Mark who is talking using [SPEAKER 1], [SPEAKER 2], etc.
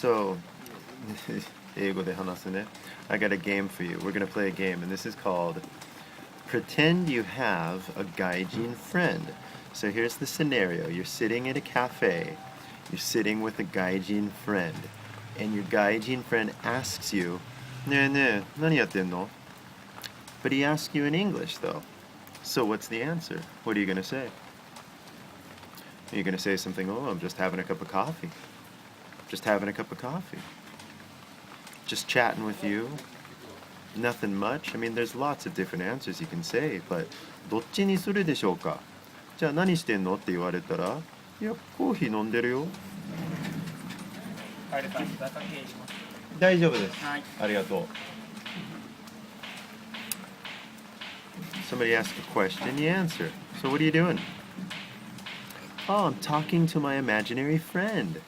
[SPEAKER 1] So, 英語で話すね。I got a game for you. We're gonna play a game, and this is called Pretend You Have a Gaijin Friend. So here's the scenario. You're sitting at a cafe. You're sitting with a gaijin friend. And your gaijin friend asks you, ねえねえ、何やってんの? But he asks you in English, though. So what's the answer? What are you gonna say? Are you gonna say something, oh, I'm just having a cup of coffee. Just having a cup of coffee. Just chatting with you. Nothing much. I mean, there's lots of different answers you can say, but どっちにするでしょうか? じゃあ何してんのって言われたら、いや、コーヒー飲んでるよ。大丈夫です。はい。ありがとう。Somebody asks a question, you answer. So what are you doing? Oh, I'm talking to my imaginary friend.